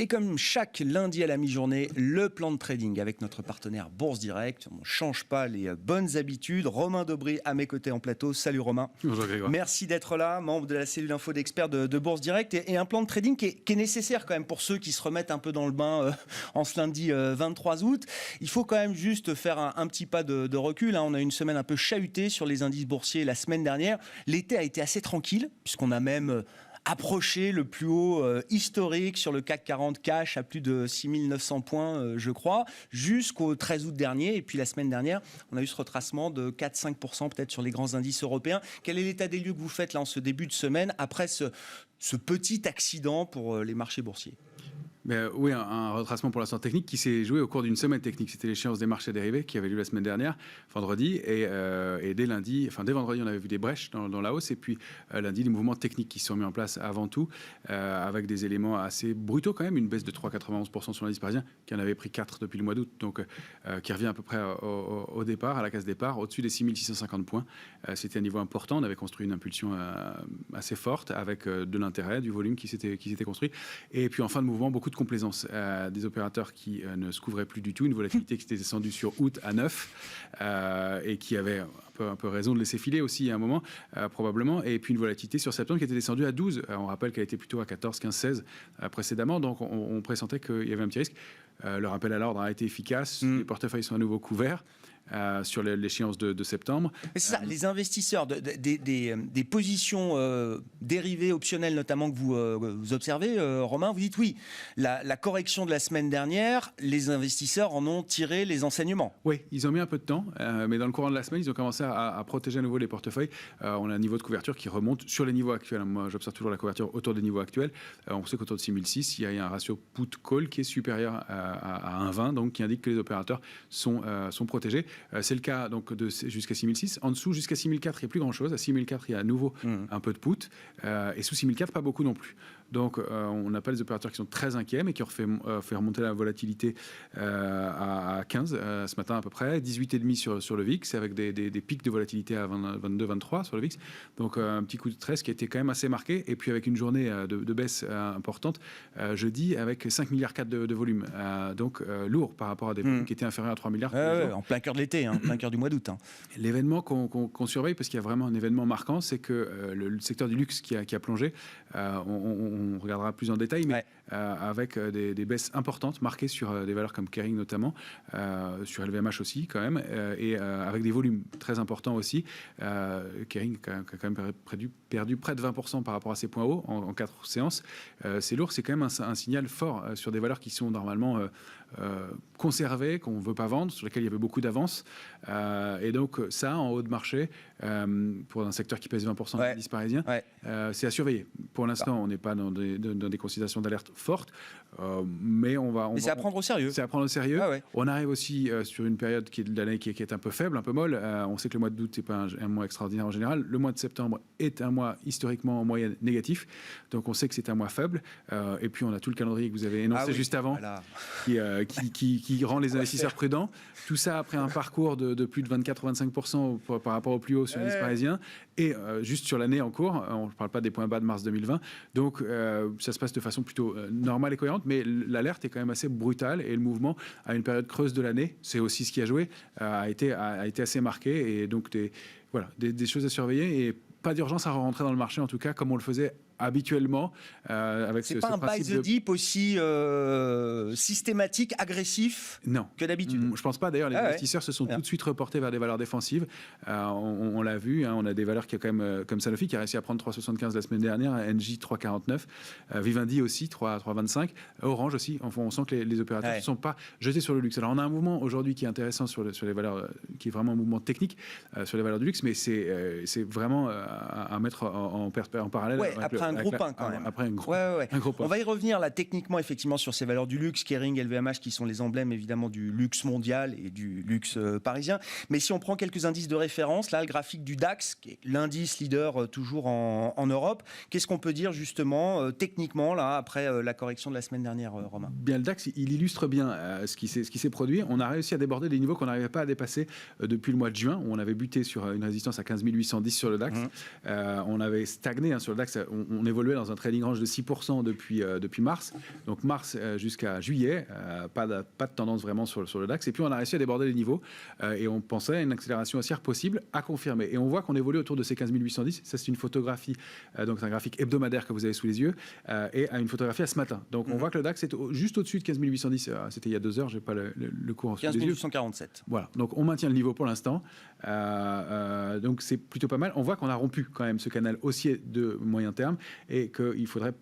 Et comme chaque lundi à la mi-journée, le plan de trading avec notre partenaire Bourse Direct. On ne change pas les bonnes habitudes. Romain Dobré à mes côtés en plateau. Salut Romain. Bonjour Grégoire. Merci d'être là, membre de la cellule info d'experts de Bourse Direct. Et un plan de trading qui est nécessaire quand même pour ceux qui se remettent un peu dans le bain en ce lundi 23 août. Il faut quand même juste faire un petit pas de recul. On a une semaine un peu chahutée sur les indices boursiers la semaine dernière. L'été a été assez tranquille puisqu'on a même approché le plus haut historique sur le CAC 40 cash à plus de 6900 points, je crois, jusqu'au 13 août dernier. Et puis la semaine dernière, on a eu ce retracement de 4-5% peut-être sur les grands indices européens. Quel est l'état des lieux que vous faites là en ce début de semaine après ce petit accident pour les marchés boursiers ? Oui, un retracement pour l'instant technique qui s'est joué au cours d'une semaine technique. C'était l'échéance des marchés dérivés qui avait lieu la semaine dernière, vendredi, et dès vendredi, on avait vu des brèches dans la hausse, et puis lundi, des mouvements techniques qui se sont mis en place avant tout, avec des éléments assez brutaux quand même, une baisse de 3,91% sur l'indice parisien, qui en avait pris 4 depuis le mois d'août, donc qui revient à peu près au départ, à la case départ, au-dessus des 6650 points. C'était un niveau important, on avait construit une impulsion assez forte, avec de l'intérêt, du volume qui s'était construit, et puis en fin de mouvement, beaucoup de complaisance des opérateurs qui ne se couvraient plus du tout, une volatilité qui s'était descendue sur août à 9 et qui avait un peu raison de laisser filer aussi à un moment probablement, et puis une volatilité sur septembre qui était descendue à 12. On rappelle qu'elle était plutôt à 14, 15, 16 précédemment, donc on pressentait qu'il y avait un petit risque. Le rappel à l'ordre a été efficace, les portefeuilles sont à nouveau couverts sur l'échéance de septembre. Mais c'est ça, les investisseurs, des positions dérivées, optionnelles notamment que vous observez, Romain, vous dites oui, la correction de la semaine dernière, les investisseurs en ont tiré les enseignements. Oui, ils ont mis un peu de temps, mais dans le courant de la semaine, ils ont commencé à protéger à nouveau les portefeuilles. On a un niveau de couverture qui remonte sur les niveaux actuels. Moi, j'observe toujours la couverture autour des niveaux actuels. On sait qu'autour de 6006, il y a un ratio put-call qui est supérieur à 1,20, donc qui indique que les opérateurs sont protégés. C'est le cas donc jusqu'à 6006. En dessous, jusqu'à 6004, il n'y a plus grand-chose. À 6004, il y a à nouveau un peu de put. Et sous 6004, pas beaucoup non plus. Donc, on n'a pas les opérateurs qui sont très inquiets, mais qui ont fait remonter la volatilité à 15 ce matin à peu près, 18,5 sur le VIX, avec des pics de volatilité à 22, 23 sur le VIX. Donc, un petit coup de stress qui a été quand même assez marqué. Et puis, avec une journée de baisse importante, jeudi, avec 5,4 milliards de volume. Donc, lourd par rapport à des volumes qui étaient inférieurs à 3 milliards. En plein cœur de l'été, en plein cœur du mois d'août. L'événement qu'on surveille, parce qu'il y a vraiment un événement marquant, c'est que le secteur du luxe qui a plongé, on regardera plus en détail, mais avec des baisses importantes marquées sur des valeurs comme Kering notamment, sur LVMH aussi quand même, et avec des volumes très importants aussi. Kering a quand même perdu près de 20% par rapport à ses points hauts en 4 séances. C'est lourd, c'est quand même un signal fort sur des valeurs qui sont normalement conservées, qu'on ne veut pas vendre, sur lesquelles il y avait beaucoup d'avance. Et donc ça, en haut de marché, pour un secteur qui pèse 20% de l'indice parisien, c'est à surveiller. Pour l'instant, on n'est pas dans des considérations d'alerte fortes, mais mais c'est à prendre au sérieux. C'est à prendre au sérieux. On arrive aussi sur une période de l'année qui est un peu faible, un peu molle. On sait que le mois d'août n'est pas un mois extraordinaire en général. Le mois de septembre est un mois historiquement en moyenne négatif, donc on sait que c'est un mois faible. Et puis on a tout le calendrier que vous avez énoncé juste avant, qui rend les investisseurs prudents. Tout ça après un parcours de plus de 24 ou 25% par rapport au plus haut sur l'indice parisien, et juste sur l'année en cours, on ne parle pas des points bas de mars 2020, donc ça se passe de façon plutôt normale et cohérente, mais l'alerte est quand même assez brutale, et le mouvement à une période creuse de l'année, c'est aussi ce qui a joué, a été assez marqué, et donc des choses à surveiller, et pas d'urgence à rentrer dans le marché, en tout cas comme on le faisait habituellement, avec c'est pas un buy the dip aussi systématique, agressif que d'habitude. Je pense pas. D'ailleurs, les investisseurs se sont tout de suite reportés vers des valeurs défensives. On l'a vu, on a des valeurs qui quand même, comme Sanofi qui a réussi à prendre 3,75 la semaine dernière, Engie 3,49, Vivendi aussi 3,25, Orange aussi. Enfin, on sent que les opérateurs ne sont pas jetés sur le luxe. Alors on a un mouvement aujourd'hui qui est intéressant sur les valeurs, qui est vraiment un mouvement technique sur les valeurs du luxe, mais c'est vraiment à mettre en parallèle. Après un gros pain quand même. Après un gros pain. On va y revenir là techniquement effectivement sur ces valeurs du luxe, Kering, LVMH qui sont les emblèmes évidemment du luxe mondial et du luxe parisien. Mais si on prend quelques indices de référence, là le graphique du DAX, qui est l'indice leader toujours en Europe, qu'est-ce qu'on peut dire justement techniquement là après la correction de la semaine dernière, Romain ? Bien, le DAX il illustre bien ce qui s'est produit. On a réussi à déborder des niveaux qu'on n'arrivait pas à dépasser depuis le mois de juin, où on avait buté sur une résistance à 15 810 sur le DAX. On avait stagné sur le DAX. on évoluait dans un trading range de 6% depuis mars. Donc mars jusqu'à juillet, pas de tendance vraiment sur le DAX. Et puis on a réussi à déborder les niveaux et on pensait à une accélération haussière possible à confirmer. Et on voit qu'on évolue autour de ces 15 810. Ça, c'est une photographie, donc c'est un graphique hebdomadaire que vous avez sous les yeux, et à une photographie à ce matin. Donc on voit que le DAX est juste au-dessus de 15 810. C'était il y a 2 heures, je n'ai pas le cours en sous les yeux. 15 847. Voilà, donc on maintient le niveau pour l'instant. Donc c'est plutôt pas mal. On voit qu'on a rompu quand même ce canal haussier de moyen terme et qu'il faudrait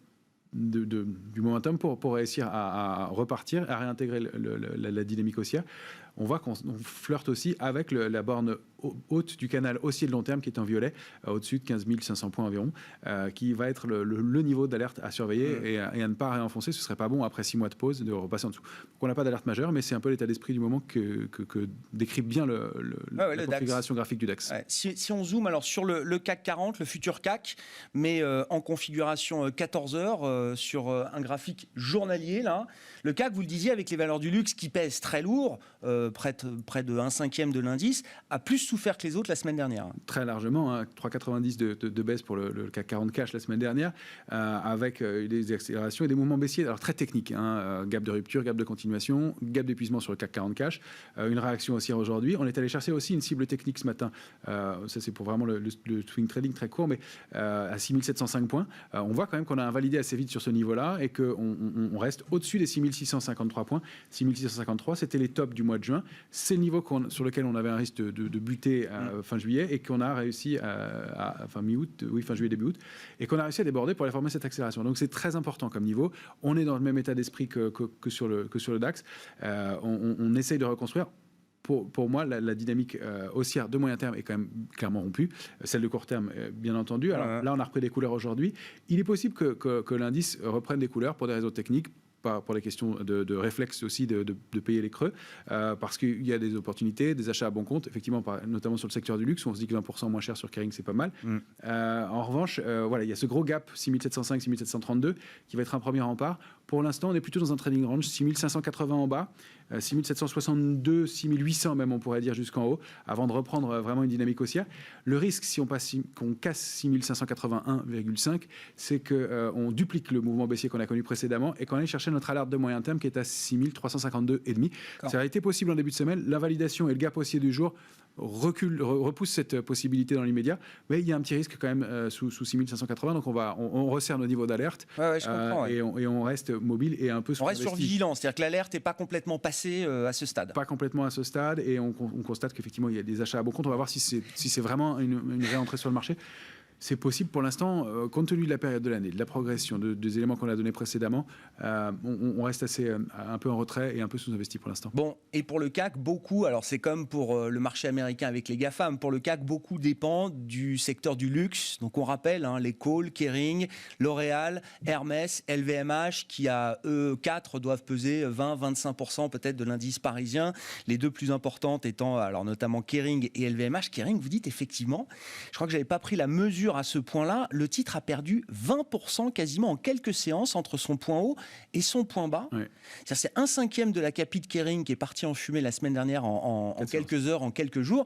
du momentum pour réussir à repartir, à réintégrer la dynamique haussière. On voit qu'on flirte aussi avec la borne haute du canal haussier de long terme qui est en violet, au-dessus de 15 500 points environ, qui va être le niveau d'alerte à surveiller et à ne pas réenfoncer. Ce ne serait pas bon, après 6 mois de pause, de repasser en dessous. Donc on n'a pas d'alerte majeure, mais c'est un peu l'état d'esprit du moment que décrit bien la configuration graphique du DAX. Ouais. Si on zoome alors sur le CAC 40, le futur CAC, mais en configuration 14 heures sur un graphique journalier, là, le CAC, vous le disiez, avec les valeurs du luxe qui pèsent très lourd, près de 1/5 de l'indice, a plus souffert que les autres la semaine dernière. Très largement, hein, 3,90 de baisse pour le CAC 40 cash la semaine dernière, avec des accélérations et des mouvements baissiers, alors très techniques, gap de rupture, gap de continuation, gap d'épuisement sur le CAC 40 cash, une réaction haussière aujourd'hui. On est allé chercher aussi une cible technique ce matin, ça c'est pour vraiment le swing trading très court, mais à 6705 points. On voit quand même qu'on a invalidé assez vite sur ce niveau-là et qu'on reste au-dessus des 6653 points. 6653, c'était les tops du mois de juin. C'est le niveau sur lequel on avait un risque de buter fin juillet et qu'on a réussi fin juillet, début août, et qu'on a réussi à déborder pour aller former cette accélération. Donc c'est très important comme niveau. On est dans le même état d'esprit que sur le DAX. On essaye de reconstruire. Pour moi, la dynamique haussière de moyen terme est quand même clairement rompue. Celle de court terme, bien entendu. Alors là, on a repris des couleurs aujourd'hui. Il est possible que l'indice reprenne des couleurs pour des raisons techniques, pour les questions de réflexe aussi de payer les creux, parce qu'il y a des opportunités, des achats à bon compte, effectivement, notamment sur le secteur du luxe, où on se dit que 20% moins cher sur Kering, c'est pas mal. En revanche, voilà, il y a ce gros gap 6705, 6732 qui va être un premier rempart. Pour l'instant, on est plutôt dans un trading range 6580 en bas, 6762, 6800 même, on pourrait dire, jusqu'en haut, avant de reprendre vraiment une dynamique haussière. Le risque, si qu'on casse 6581,5, c'est qu'on duplique le mouvement baissier qu'on a connu précédemment et qu'on aille chercher notre alerte de moyen terme qui est à 6352,5. Ça a été possible en début de semaine. L'invalidation et le gap haussier du jour repousse cette possibilité dans l'immédiat, mais il y a un petit risque quand même sous 6580, donc on resserre nos niveaux d'alerte, je comprends, et on reste mobile et un peu on reste sur vigilance, c'est-à-dire que l'alerte n'est pas complètement passée à ce stade. Pas complètement à ce stade, et on constate qu'effectivement il y a des achats à bon compte. On va voir si c'est vraiment une réentrée sur le marché. C'est possible pour l'instant, compte tenu de la période de l'année, de la progression, des éléments qu'on a donnés précédemment, on reste assez un peu en retrait et un peu sous-investi pour l'instant. Bon, et pour le CAC, beaucoup, alors c'est comme pour le marché américain avec les GAFAM, pour le CAC, beaucoup dépend du secteur du luxe. Donc on rappelle, les Kohl, Kering, L'Oréal, Hermès, LVMH, qui à eux 4 doivent peser 20-25% peut-être de l'indice parisien. Les deux plus importantes étant, alors notamment Kering et LVMH. Kering, vous dites effectivement, je crois que j'avais pas pris la mesure à ce point-là, le titre a perdu 20% quasiment en quelques séances entre son point haut et son point bas. Ouais. C'est 1/5 de la capi de Kering qui est parti en fumée la semaine dernière en quelques heures, en quelques jours.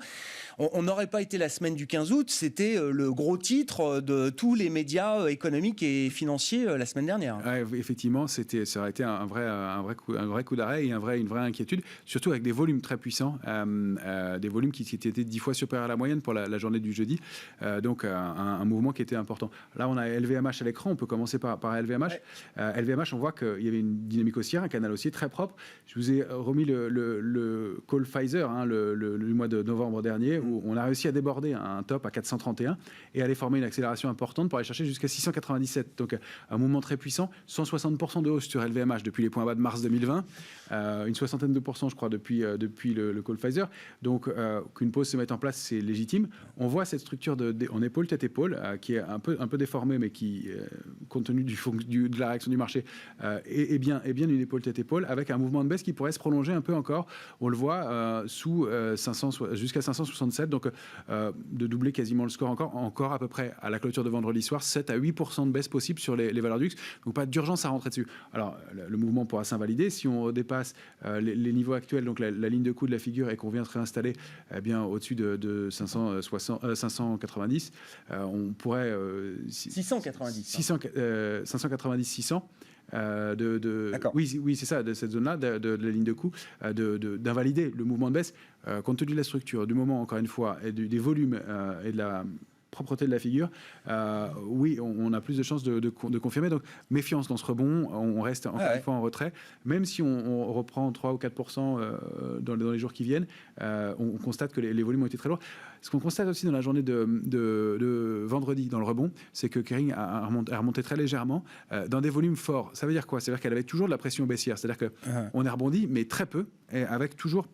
On n'aurait pas été la semaine du 15 août, c'était le gros titre de tous les médias économiques et financiers la semaine dernière. Ouais, effectivement, ça aurait été un vrai coup d'arrêt et une vraie inquiétude, surtout avec des volumes très puissants, des volumes qui étaient 10 fois supérieurs à la moyenne pour la journée du jeudi. Donc un mouvement qui était important. Là, on a LVMH à l'écran. On peut commencer par LVMH. Ouais. LVMH, on voit qu'il y avait une dynamique haussière, un canal haussier très propre. Je vous ai remis le call Pfizer, le mois de novembre dernier, où on a réussi à déborder un top à 431 et aller former une accélération importante pour aller chercher jusqu'à 697. Donc, un mouvement très puissant. 160% de hausse sur LVMH depuis les points bas de mars 2020. Une soixantaine de pourcents, je crois, depuis le call Pfizer. Donc, qu'une pause se mette en place, c'est légitime. On voit cette structure en épaule, tête-épaule, qui est un peu déformée, mais qui, compte tenu de la réaction du marché, est bien une épaule tête-épaule, avec un mouvement de baisse qui pourrait se prolonger un peu encore. On le voit jusqu'à 567, donc de doubler quasiment le score encore à peu près à la clôture de vendredi soir, 7 à 8% de baisse possible sur les valeurs du luxe. Donc pas d'urgence à rentrer dessus. Alors le mouvement pourra s'invalider si on dépasse les niveaux actuels, donc la ligne de coup de la figure, et qu'on vient se réinstaller bien au-dessus de 590. on pourrait 690. 590, 600. Oui, c'est ça, de cette zone-là, de la ligne de coup, d'invalider le mouvement de baisse, compte tenu de la structure, du moment, encore une fois, et des volumes et de la propreté de la figure, oui, on a plus de chances de confirmer. Donc, méfiance dans ce rebond. On reste encore une fois en retrait. Même si on reprend 3 ou 4% dans les jours qui viennent, on constate que les volumes ont été très lourds. Ce qu'on constate aussi dans la journée de vendredi, dans le rebond, c'est que Kering a remonté très légèrement dans des volumes forts. Ça veut dire quoi? Ça veut dire qu'elle avait toujours de la pression baissière. C'est-à-dire qu'on a rebondi, mais très peu, et avec toujours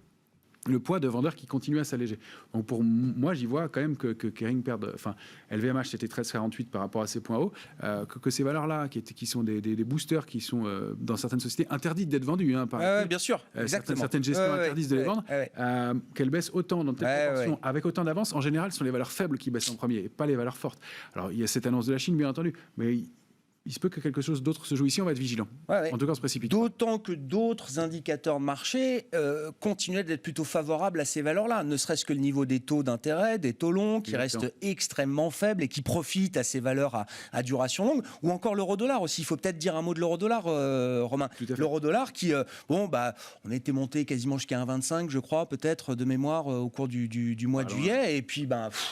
le poids de vendeurs qui continue à s'alléger. Donc pour moi, j'y vois quand même que Kering perd. Enfin, LVMH c'était 13,48 par rapport à ces points hauts. Que ces valeurs-là, qui sont des boosters, qui sont dans certaines sociétés interdites d'être vendues. Bien sûr. Exactement. Certaines gestions interdisent de les vendre. Qu'elles baissent autant dans telle proportion, avec autant d'avance. En général, ce sont les valeurs faibles qui baissent en premier, et pas les valeurs fortes. Alors il y a cette annonce de la Chine, bien entendu, mais il se peut que quelque chose d'autre se joue ici, on va être vigilant. En tout cas, on se précipite. D'autant que d'autres indicateurs de marché continuaient d'être plutôt favorables à ces valeurs-là, ne serait-ce que le niveau des taux d'intérêt, des taux longs qui restent extrêmement faibles et qui profitent à ces valeurs à duration longue, ou encore l'euro-dollar aussi. Il faut peut-être dire un mot de l'euro-dollar, Romain. L'euro-dollar qui, on était monté quasiment jusqu'à 1,25, je crois, peut-être de mémoire au cours du mois de juillet, et puis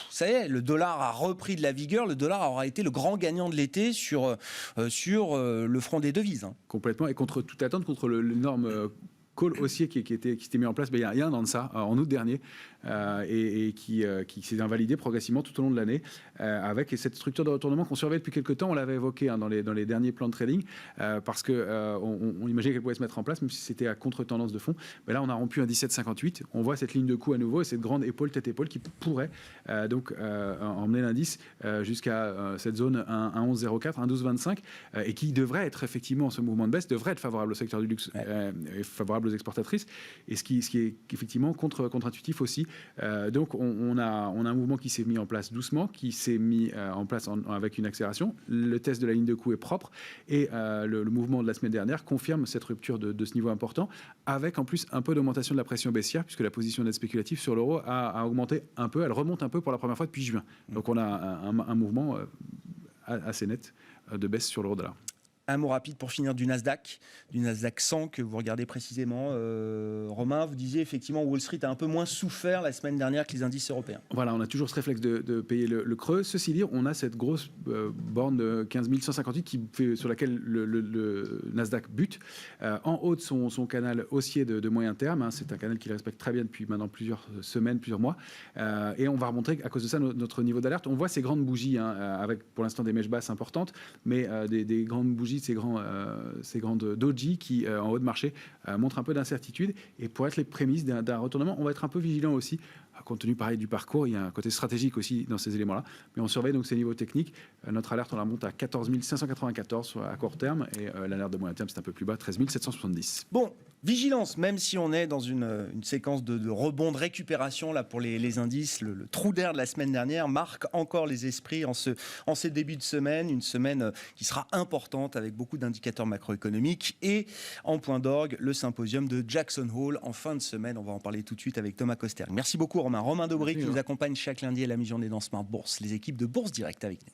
ça y est, le dollar a repris de la vigueur, le dollar aura été le grand gagnant de l'été sur le front des devises. Complètement, et contre toute attente, contre l'énorme call haussier qui s'était mis en place il y a un an de ça, en août dernier, et qui s'est invalidé progressivement tout au long de l'année, avec cette structure de retournement qu'on surveille depuis quelques temps. On l'avait évoqué dans les derniers plans de trading, parce qu'on imaginait qu'elle pouvait se mettre en place, même si c'était à contre-tendance de fond. Mais là, on a rompu un 17,58. On voit cette ligne de coup à nouveau, et cette grande tête-épaule qui pourrait emmener l'indice jusqu'à cette zone 1,11,04, 1,12,25, et qui devrait être effectivement, ce mouvement de baisse devrait être favorable au secteur du luxe, et favorable aux exportatrices, et ce qui est effectivement contre-intuitif aussi. Donc on a un mouvement qui s'est mis en place doucement, qui s'est mis en place avec une accélération. Le test de la ligne de coup est propre, et le mouvement de la semaine dernière confirme cette rupture de ce niveau important, avec en plus un peu d'augmentation de la pression baissière, puisque la position d'aide spéculative sur l'euro a augmenté un peu, elle remonte un peu pour la première fois depuis juin. Donc on a un mouvement assez net de baisse sur l'euro-dollar. Un mot rapide pour finir du Nasdaq 100 que vous regardez précisément. Romain, vous disiez effectivement Wall Street a un peu moins souffert la semaine dernière que les indices européens. Voilà, on a toujours ce réflexe de payer le creux. Ceci dit, on a cette grosse borne de 15 158 sur laquelle le Nasdaq bute. En haut de son canal haussier de moyen terme, c'est un canal qu'il respecte très bien depuis maintenant plusieurs semaines, plusieurs mois. Et on va remontrer à cause de ça notre niveau d'alerte. On voit ces grandes bougies, avec pour l'instant des mèches basses importantes, mais des grandes bougies, ces grandes doji qui, en haut de marché, montrent un peu d'incertitude. Et pour être les prémices d'un retournement, on va être un peu vigilant aussi, compte tenu pareil du parcours. Il y a un côté stratégique aussi dans ces éléments-là. Mais on surveille donc ces niveaux techniques. Notre alerte, on la monte à 14 594 à court terme, et l'alerte de moyen terme, c'est un peu plus bas, 13 770. Bon, vigilance, même si on est dans une séquence de rebond, de récupération là pour les indices. Le trou d'air de la semaine dernière marque encore les esprits en ces débuts de semaine. Une semaine qui sera importante avec beaucoup d'indicateurs macroéconomiques. Et en point d'orgue, le symposium de Jackson Hole en fin de semaine. On va en parler tout de suite avec Thomas Koster. Merci beaucoup Romain. Romain Dobré qui nous accompagne chaque lundi à la mi-journée dans Smart Bourse. Les équipes de Bourse Direct avec nous.